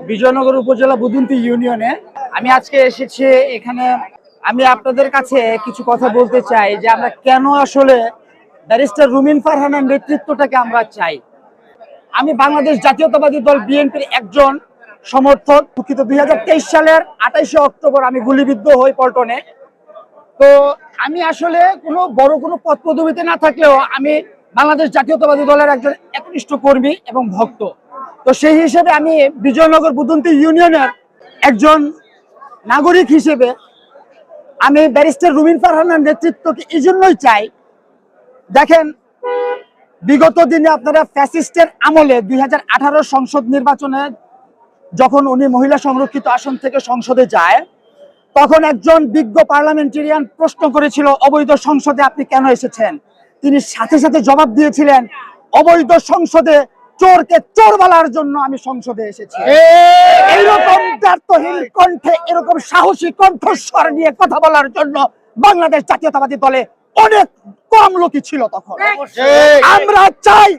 বিজয়নগর উপজেলা বুদুন্তি ইউনিয়নে আমি আজকে এসেছি। এখানে আমি আপনাদের কাছে কিছু কথা বলতে চাই যে আমরা কেন আসলে ব্যারিস্টার রুমিন ফারহানার নেতৃত্বটাকে আমরা চাই। আমি বাংলাদেশ জাতীয়তাবাদী দল বিএনপির একজন সমর্থক। দুঃখিত, 2023 সালের 28শে অক্টোবর আমি গুলিবিদ্ধ হই পল্টনে। তো আমি আসলে কোনো পদ পদবিতে না থাকলেও আমি বাংলাদেশ জাতীয়তাবাদী দলের একজন একনিষ্ঠ কর্মী এবং ভক্ত। তো সেই হিসেবে আমি বিজয়নগর বুদুন্তি ইউনিয়নের একজন নাগরিক হিসেবে আমি ব্যারিস্টার রুমিন ফারহানার নেতৃত্বকে এই জন্যই চাই। দেখেন, বিগত দিনে আপনারা ফ্যাসিস্টের আমলে 2018 সংসদ নির্বাচনে যখন উনি মহিলা সংরক্ষিত আসন থেকে সংসদে যায়, তখন একজন বিজ্ঞ পার্লামেন্টেরিয়ান প্রশ্ন করেছিল, অবৈধ সংসদে আপনি কেন এসেছেন? তিনি সাথে সাথে জবাব দিয়েছিলেন, অবৈধ সংসদে চোরকে চোর বলার জন্য আমি সংসদে এসেছি। এইরকম দ্ব্যর্থহীন কণ্ঠে, এরকম সাহসী কণ্ঠস্বর নিয়ে কথা বলার জন্য বাংলাদেশ জাতীয়তাবাদী দলে অনেক কম লোকই ছিল তখন। আমরা চাই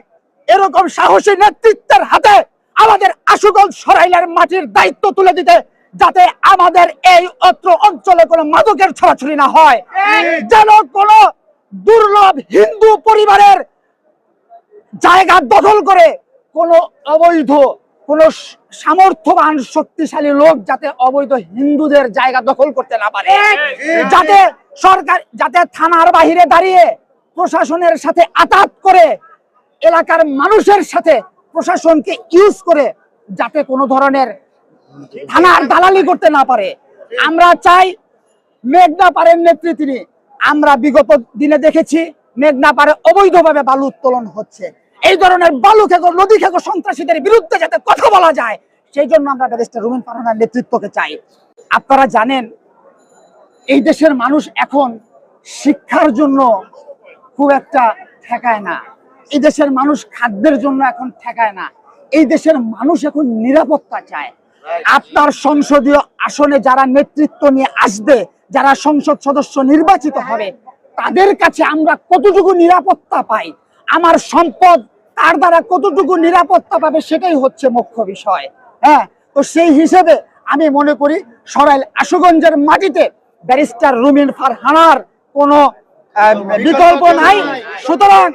এরকম সাহসী নেতৃত্বের হাতে আমাদের আশুগঞ্জ সরাইলের মাটির দায়িত্ব তুলে দিতে, যাতে আমাদের এই অত্র অঞ্চলে কোনো মাদকের ছড়াছড়ি না হয়, যেন কোনো দুর্লভ হিন্দু পরিবারের জায়গা দখল করে কোনো অবৈধ, কোনো সামর্থ্যবান শক্তিশালী লোক যাতে অবৈধ হিন্দুদের জায়গা দখল করতে না পারে, যাতে সরকার, যাতে থানার বাহিরে দাঁড়িয়ে প্রশাসনের সাথে আঘাত করে এলাকার মানুষের সাথে প্রশাসনকে ইউজ করে যাতে কোনো ধরনের থানার দালালি করতে না পারে। আমরা চাই মেঘনা পাড়ের নেত্রী তিনি। আমরা বিগত দিনে দেখেছি মেঘনা পাড়ে অবৈধভাবে বালু উত্তোলন হচ্ছে। এই ধরনের বালু খেকো, নদী খেকো সন্ত্রাসীদের বিরুদ্ধে যাতে কথা বলা যায়, সেই জন্য আমরা ব্যারিস্টার রুমিন ফারহানার নেতৃত্বকে চাই। আপনারা জানেন, এই দেশের মানুষ এখন শিক্ষার জন্য খুব একটা ঠেকায় না, এই দেশের মানুষ খাদ্যের জন্য এখন ঠেকায় না, এই দেশের মানুষ এখন নিরাপত্তা চায়। আপনার সংসদীয় আসনে যারা নেতৃত্ব নিয়ে আসবে, যারা সংসদ সদস্য নির্বাচিত হবে, তাদের কাছে আমরা কতটুকু নিরাপত্তা পাই, আমার সম্পদ তার দ্বারা কতটুকু নিরাপত্তা পাবে, সেটাই হচ্ছে মুখ্য বিষয়। হ্যাঁ, তো সেই হিসেবে আমি মনে করি সরাইল আশুগঞ্জের মাটিতে ব্যারিস্টার রুমিন ফারহানার কোনো বিকল্প নাই। সুতরাং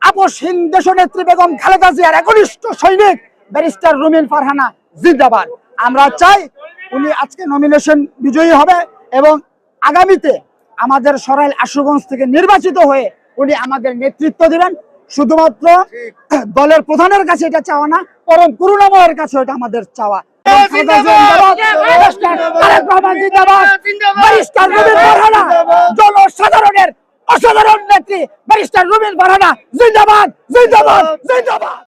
আপসহীন দেশনেত্রী বেগম খালেদা জিয়ার একনিষ্ঠ সৈনিক ব্যারিস্টার রুমিন ফারহানা জিন্দাবাদ। আমরা চাই উনি আজকে নমিনেশন বিজয়ী হবে এবং আগামীতে আমাদের সরাইল আশুগঞ্জ থেকে নির্বাচিত হয়ে উনি আমাদের নেতৃত্ব দিবেন। শুধুমাত্র দলের প্রধানের কাছে এটা চাওয়া না, পরম করুণাময়ের কাছে এটা আমাদের চাওয়া। জনসাধারণের অসাধারণ নেত্রী ব্যারিস্টার রুমিন ফারহানা জিন্দাবাদ, জিন্দাবাদ, জিন্দাবাদ।